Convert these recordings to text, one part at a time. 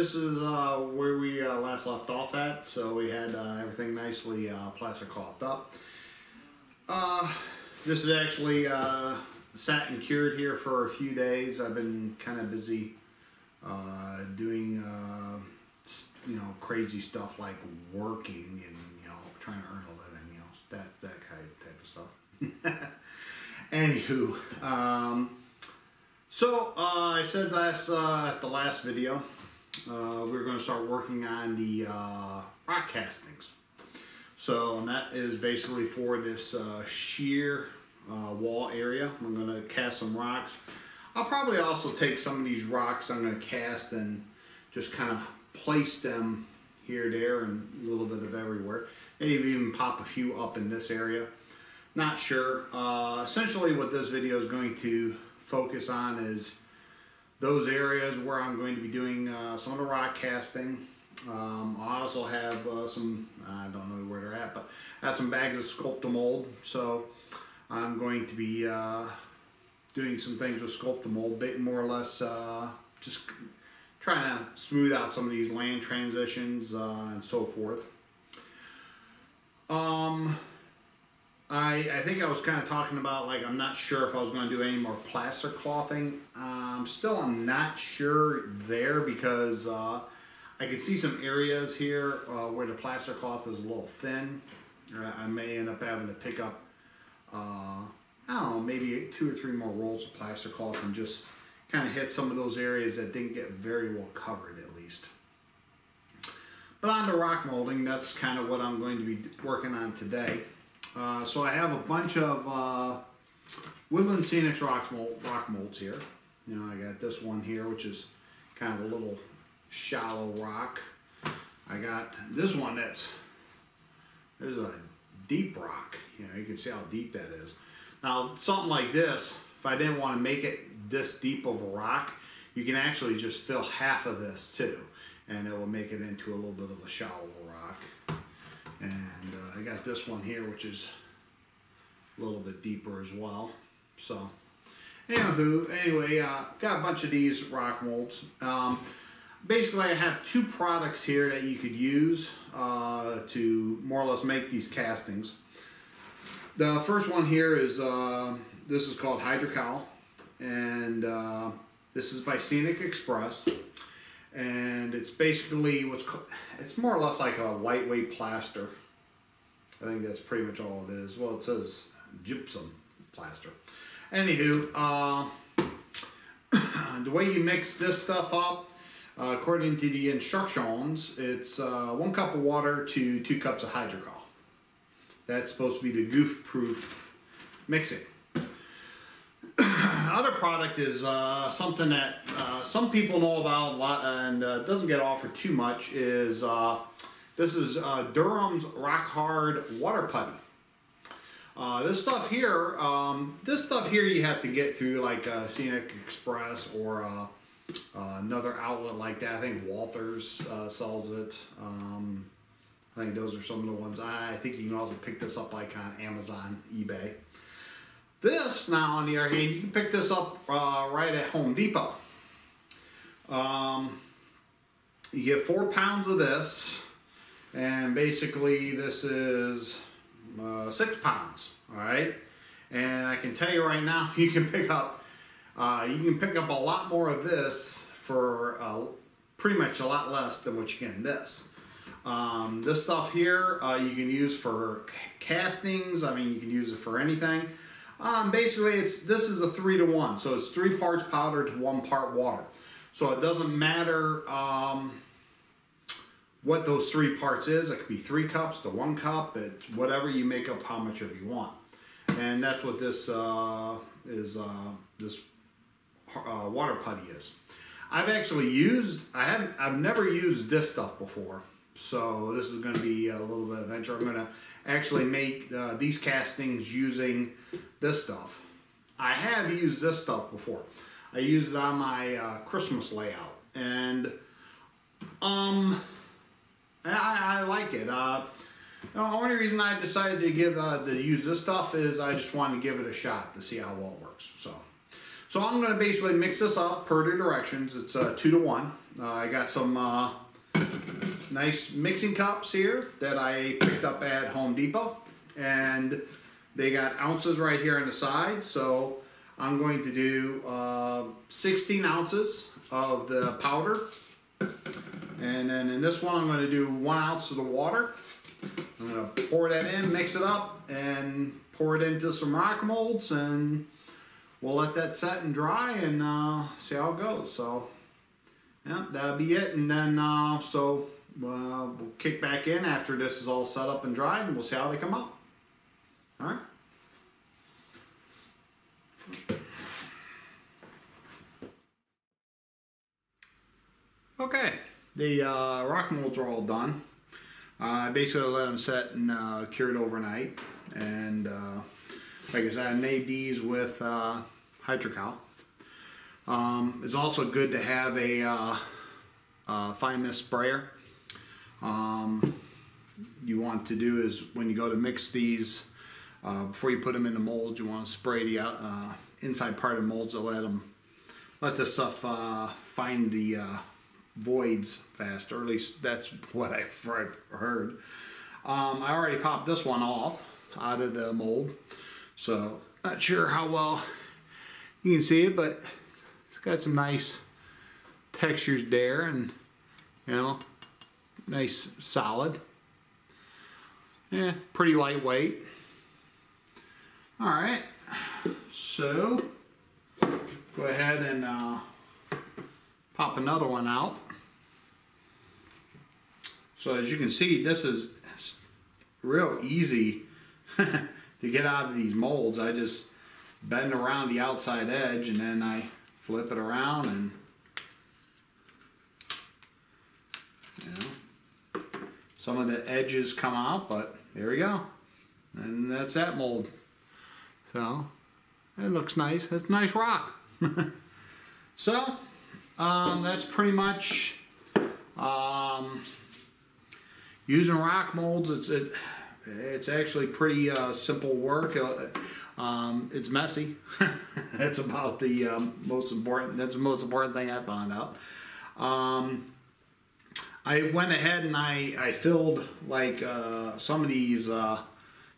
this is where we last left off at. So we had everything nicely plaster clothed up. This is actually sat and cured here for a few days. I've been kind of busy doing crazy stuff like working and trying to earn a living, that kind of type of stuff. Anywho, so I said at the last video we were going to start working on the rock castings. So, and that is basically for this sheer wall area. I'm going to cast some rocks. I'll probably also take some of these rocks I'm going to cast and just kind of place them here, there, and a little bit of everywhere. Maybe even pop a few up in this area. Not sure. Essentially what this video is going to focus on is those areas where I'm going to be doing some of the rock casting. I also have some, I don't know where they're at, but I have some bags of sculptamold. So I'm going to be doing some things with sculptamold, more or less just trying to smooth out some of these land transitions and so forth. I think I was kind of talking about, like, I'm not sure if I was going to do any more plaster clothing. Still, I'm not sure there because I can see some areas here where the plaster cloth is a little thin. I may end up having to pick up, I don't know, maybe 2 or 3 more rolls of plaster cloth and just kind of hit some of those areas that didn't get very well covered, at least. But on to rock molding, that's kind of what I'm going to be working on today. So I have a bunch of Woodland Scenic rock molds here. I got this one here, which is kind of a little shallow rock. I got this one there's a deep rock. You can see how deep that is. Now, something like this, if I didn't want to make it this deep of a rock, you can actually just fill half of this too, and it will make it into a little bit of a shallow rock. And I got this one here, which is a little bit deeper as well. So, anyway, got a bunch of these rock molds. Basically, I have 2 products here that you could use to more or less make these castings. The first one here is, this is called hydrocal, and this is by Scenic Express. And it's basically it's more or less like a lightweight plaster. I think that's pretty much all it is. Well, it says gypsum plaster. Anywho, the way you mix this stuff up, according to the instructions, it's 1 cup of water to 2 cups of hydrocal. That's supposed to be the goof-proof mixing. Other product is something that some people know about a lot and doesn't get offered too much. Is this is Durham's Rock Hard Water Putty. This stuff here you have to get through like Scenic Express or another outlet like that. I think Walther's sells it. I think those are some of the ones. I think you can also pick this up like on Amazon, eBay. This, now, on the other hand, you can pick this up right at Home Depot. You get 4 pounds of this, and basically this is 6 pounds, all right? And I can tell you right now, you can pick up a lot more of this for pretty much a lot less than what you get in this. This stuff here you can use for castings. I mean, you can use it for anything. Basically, this is a 3-to-1, so it's 3 parts powder to 1 part water. So it doesn't matter what those 3 parts is. It could be 3 cups to 1 cup. It's whatever you make up how much of you want, and that's what this this water putty is. I've never used this stuff before, so this is going to be a little bit of adventure. I'm going to actually make these castings using this stuff. I have used this stuff before. I used it on my Christmas layout, and I like it. The only reason I decided to use this stuff is I just wanted to give it a shot to see how well it works. So I'm going to basically mix this up per the directions. It's 2 to 1. I got some nice mixing cups here that I picked up at Home Depot, and they got ounces right here on the side. So I'm going to do 16 ounces of the powder, and then in this one I'm going to do 1 ounce of the water. I'm going to pour that in, mix it up, and pour it into some rock molds, and we'll let that set and dry and see how it goes. So yeah, that'll be it. And then we'll kick back in after this is all set up and dried, and we'll see how they come up. All right. Okay, the rock molds are all done. I basically let them set and cured overnight, and like I said, I made these with hydrocal. It's also good to have a fine mist sprayer. You want to do is when you go to mix these, before you put them in the molds, you want to spray the inside part of the molds to let the stuff find the voids faster. At least that's what I've heard. I already popped this one off out of the mold, so not sure how well you can see it, but it's got some nice textures there, and you know, nice solid. Yeah, pretty lightweight. All right, so go ahead and pop another one out. So as you can see, this is real easy to get out of these molds. I just bend around the outside edge, and then I flip it around, and you know, some of the edges come out, but there we go. And that's that mold. So it looks nice. It's nice rock. So that's pretty much using rock molds. It's actually pretty simple work. It's messy. That's about the most important. That's the most important thing I found out. I went ahead and I filled like some of these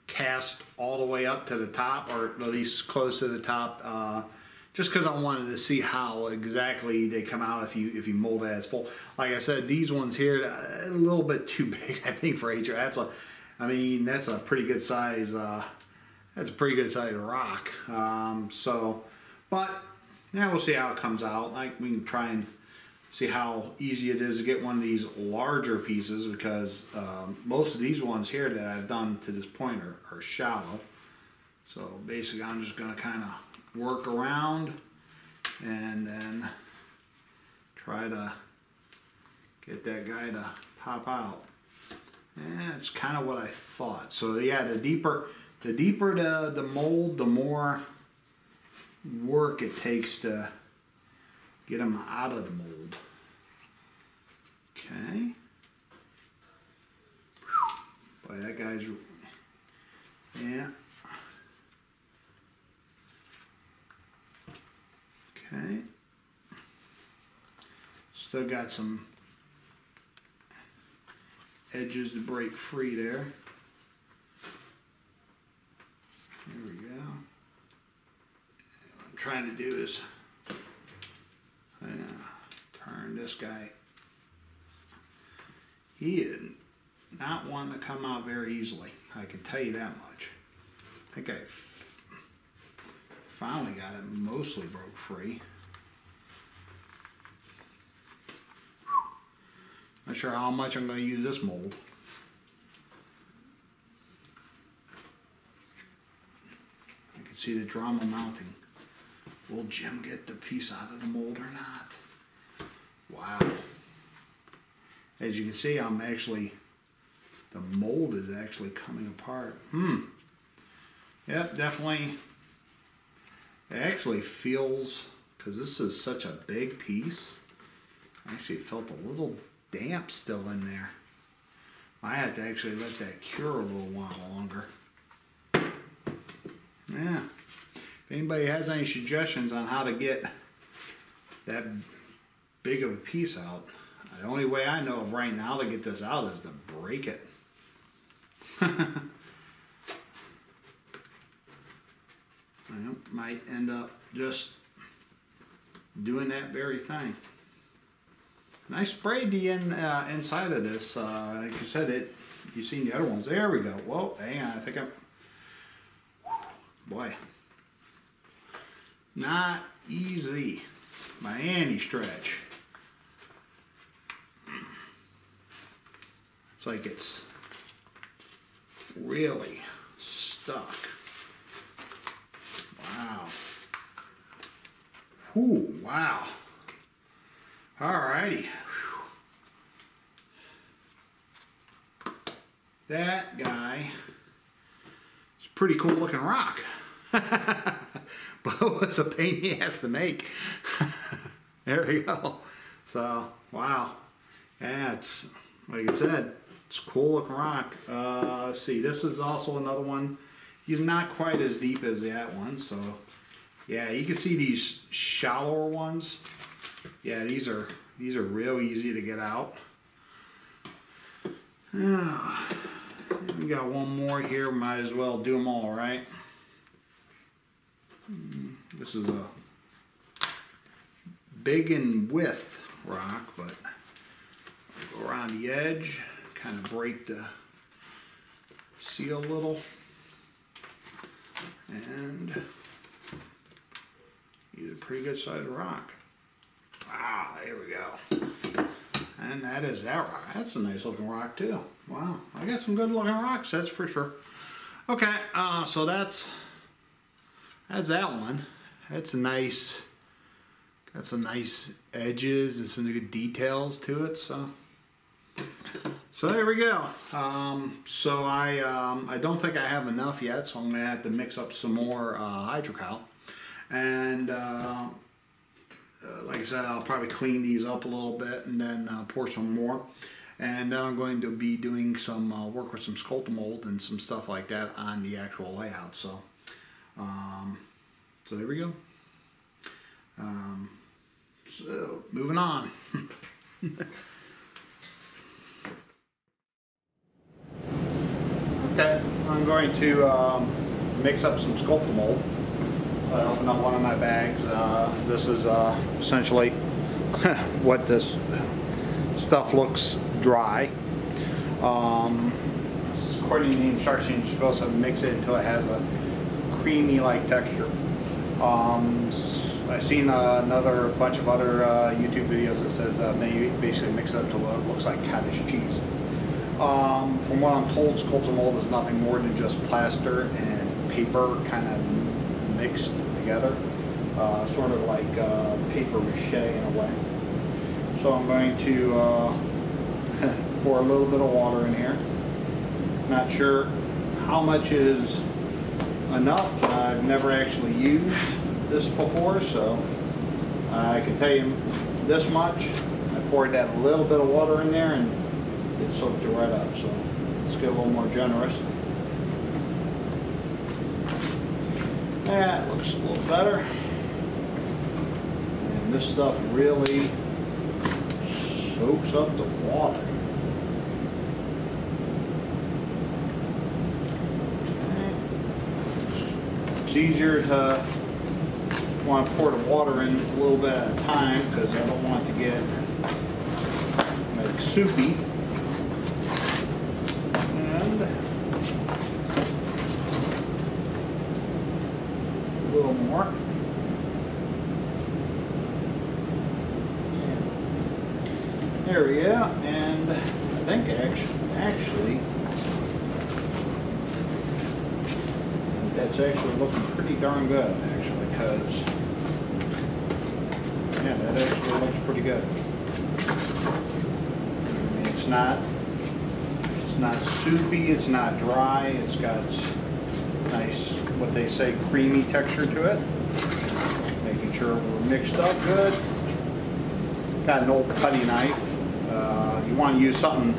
cast all the way up to the top, or at least close to the top, just because I wanted to see how exactly they come out if you mold it as full. Like I said, these ones here a little bit too big, I think, for HR. That's a pretty good size. That's a pretty good size rock. But yeah, we'll see how it comes out. Like, we can try and see how easy it is to get one of these larger pieces, because most of these ones here that I've done to this point are shallow. So basically I'm just going to kind of work around and then try to get that guy to pop out. And it's kind of what I thought. So yeah, the deeper the mold, the more work it takes to get them out of the mold. Okay. Boy, that guy's, yeah. Okay. Still got some edges to break free there. There we go. What I'm trying to do is turn this guy. He is not one to come out very easily, I can tell you that much. I think I finally got it mostly broke free. Not sure how much I'm going to use this mold. I can see the drama mounting. Will Jim get the piece out of the mold or not? Wow. As you can see, the mold is actually coming apart. Yep, definitely. It actually feels, because this is such a big piece, I actually felt a little damp still in there. I had to actually let that cure a little while longer. Yeah. If anybody has any suggestions on how to get that big of a piece out, the only way I know of right now to get this out is to break it. I might end up just doing that very thing. And I sprayed the inside of this. Like you said, you've seen the other ones. There we go. Whoa, hang on. I think I'm... Boy. Not easy by any stretch. It's like it's really stuck. Wow. Ooh, wow. Alrighty. That guy is a pretty cool looking rock. But it was a pain in the ass to make. There we go. So, wow. Yeah, it's, like I said, it's a cool looking rock. Let's see, this is also another one. He's not quite as deep as that one, so yeah, you can see these shallower ones. Yeah, these are real easy to get out. We got one more here. Might as well do them all, right? This is a big in width rock, but go around the edge, kind of break the seal a little, and he's a pretty good sized rock. Ah, there we go. And that is that rock. That's a nice looking rock too. Wow, I got some good looking rocks, that's for sure. Okay, so that's that one. That's a nice, got some nice edges and some good details to it. So there we go. So I don't think I have enough yet, so I'm gonna have to mix up some more hydrocal. And like I said, I'll probably clean these up a little bit and then pour some more. And then I'm going to be doing some work with some sculptamold and some stuff like that on the actual layout. So, so there we go. So moving on. Okay, I'm going to mix up some sculptamold. I opened up one of my bags. This is essentially what this stuff looks dry. According to the instructions, you're supposed to mix it until it has a creamy like texture. I've seen another bunch of other YouTube videos that says maybe basically mix it up to what looks like cottage cheese. From what I'm told, sculptamold is nothing more than just plaster and paper kind of mixed together, sort of like paper mache in a way. So I'm going to pour a little bit of water in here. Not sure how much is enough. I've never actually used this before, so I can tell you this much. I poured that little bit of water in there and it soaked it right up, so let's get a little more generous. That looks a little better. And this stuff really soaks up the water. It's easier to want to pour the water in a little bit at a time because I don't want it to get like soupy. And a little more. There we go. And I think actually that's actually looking pretty darn good, actually, because yeah, that actually looks pretty good. I mean, it's not soupy, it's not dry, it's got nice, what they say, creamy texture to it. Making sure we're mixed up good. Got an old putty knife. You want to use something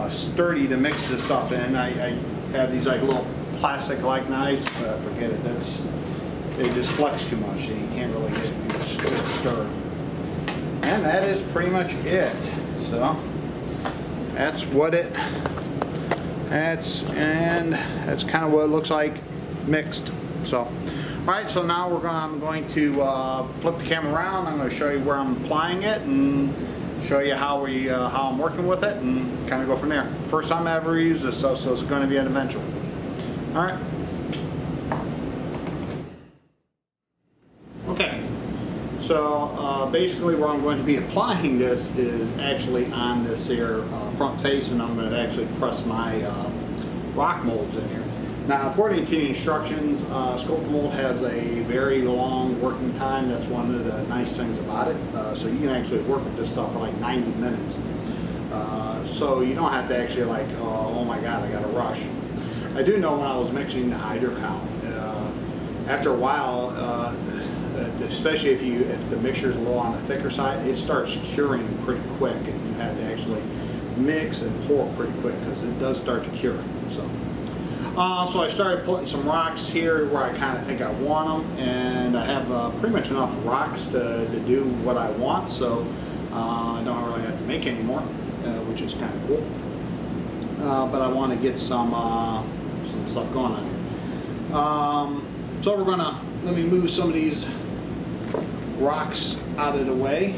sturdy to mix this stuff in. I have these like little plastic-like knives, but forget it. they just flex too much, so you can't really get a stir. And that is pretty much it. So that's what that's kind of what it looks like mixed. So all right, so now I'm going to flip the camera around. I'm going to show you where I'm applying it and show you how I'm working with it, and kind of go from there. First time I ever used this stuff, so it's going to be an adventure. All right. Okay. So basically where I'm going to be applying this is actually on this here front face, and I'm going to actually press my rock molds in here. Now, according to the instructions, sculptamold has a very long working time. That's one of the nice things about it. So you can actually work with this stuff for like 90 minutes. So you don't have to actually like, oh my God, I got to rush. I do know when I was mixing the hydrocal, after a while, especially if the mixture is a little on the thicker side, it starts curing pretty quick, and you have to actually mix and pour pretty quick because it does start to cure. So I started putting some rocks here where I kind of think I want them, and I have pretty much enough rocks to do what I want, so I don't really have to make any more, which is kind of cool. But I want to get some stuff going on here. So let me move some of these rocks out of the way,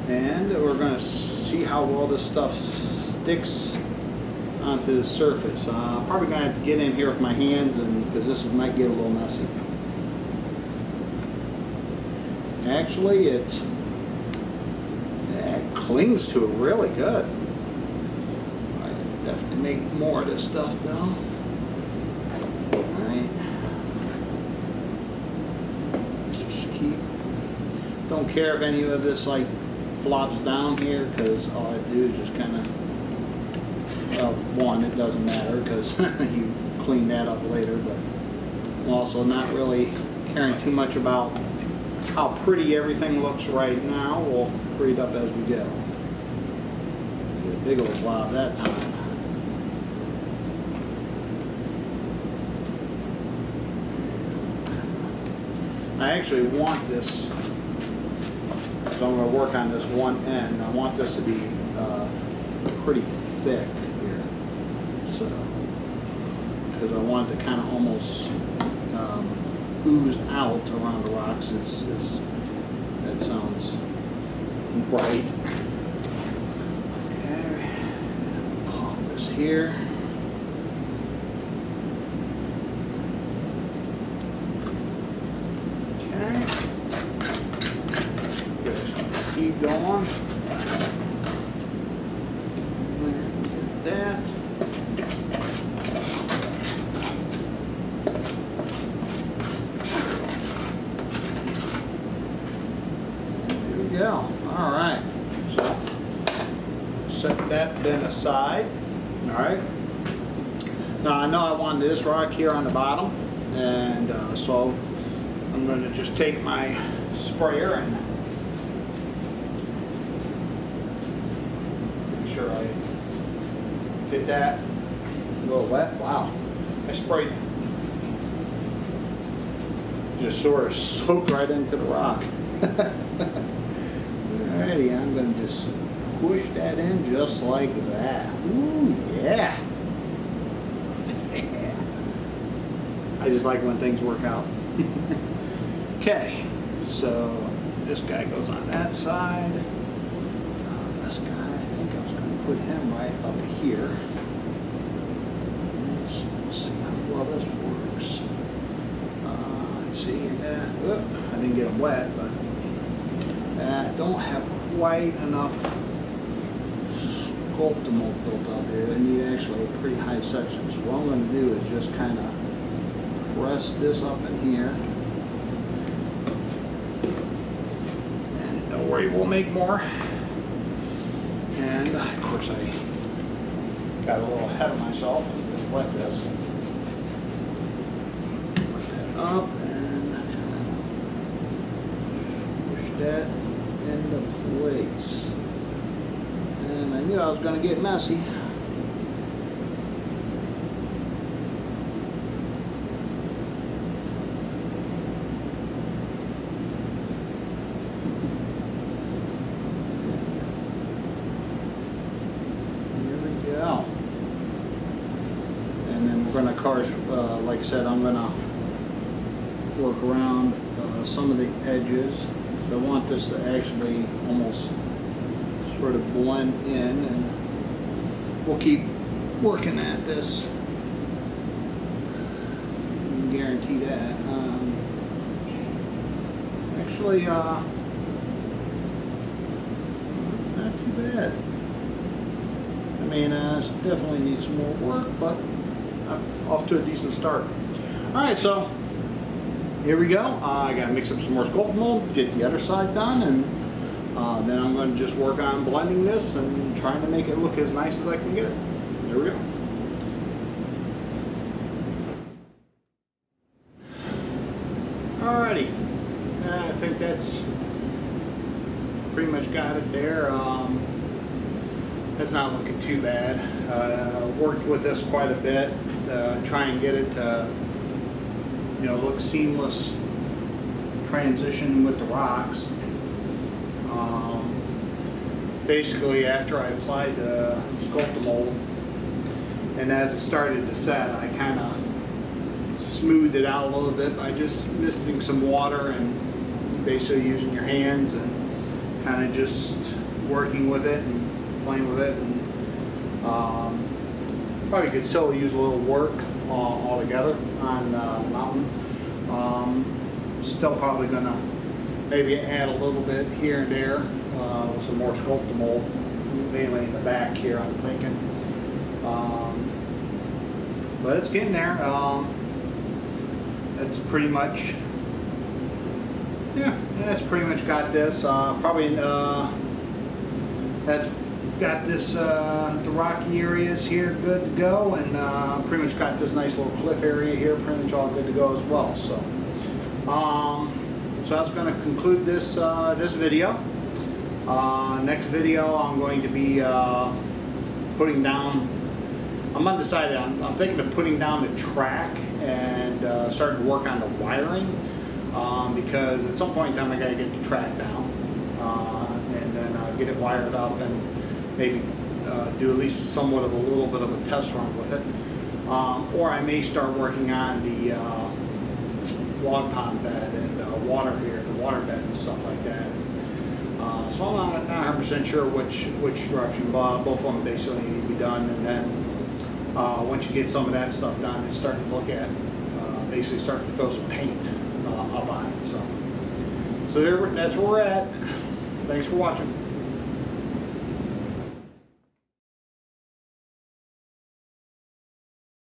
and we're going to see how well this stuff sticks onto the surface. Probably going to have to get in here with my hands, and because this might get a little messy. Actually, it clings to it really good. I have to definitely make more of this stuff though. Alright. Just don't care if any of this like flops down here, because all I do is just kind of, one, it doesn't matter because you clean that up later, but I'm also not really caring too much about how pretty everything looks right now. We'll pretty it up as we go. Get a big old blob that time. I actually want this, so I'm going to work on this one end. I want this to be pretty thick here, so because I want it to kind of almost ooze out around the rocks. That sounds right. Okay, pop this here. Okay, keep going. Get that. All right, so set that then aside. All right, now I know I wanted this rock here on the bottom, and so I'm going to just take my sprayer and make sure I get that a little wet. Wow, I sprayed, just sort of soaked right into the rock. Alrighty, I'm going to just push that in just like that. Ooh, yeah. I just like when things work out. Okay, so this guy goes on that side. This guy, I think I was going to put him right up here. Let's see how well this works. See that? Oh, I didn't get him wet, but I don't have quite enough sculptamold built up here. I need actually a pretty high section. So what I'm going to do is just kind of press this up in here. And don't worry, we'll make more. And of course I got a little ahead of myself and just wet this. Put that up and push that into place. And I knew I was going to get messy. front of cars. Like I said, I'm gonna work around some of the edges. So I want this to actually almost sort of blend in, and we'll keep working at this. I can guarantee that. Actually, not too bad. I mean, definitely needs some more work, but I'm off to a decent start. Alright, so here we go. I gotta mix up some more sculptamold, get the other side done, and then I'm going to just work on blending this and trying to make it look as nice as I can get it. There we go. Alrighty, I think that's pretty much got it there. That's not looking too bad. Worked with this quite a bit to try and get it to, you know, look seamless transition with the rocks. Basically, after I applied the sculptamold and as it started to set, I kind of smoothed it out a little bit by just misting some water and basically using your hands and kind of just working with it and playing with it. And probably could still use a little work altogether on the mountain. Still probably gonna maybe add a little bit here and there with some more sculptamold, mainly in the back here, I'm thinking. But it's getting there. That's pretty much, yeah, that's pretty much got this. Probably that's got this, the rocky areas here good to go, and pretty much got this nice little cliff area here pretty much all good to go as well. So so that's going to conclude this this video. Next video I'm going to be putting down, I'm undecided, I'm thinking of putting down the track and starting to work on the wiring, because at some point in time I got to get the track down and then get it wired up and maybe do at least somewhat of a little bit of a test run with it. Or I may start working on the log pond bed and water here, the water bed and stuff like that. So I'm not 100% sure which direction, but both of them basically need to be done. And then once you get some of that stuff done, it's starting to look at basically starting to throw some paint up on it. So there, that's where we're at. Thanks for watching.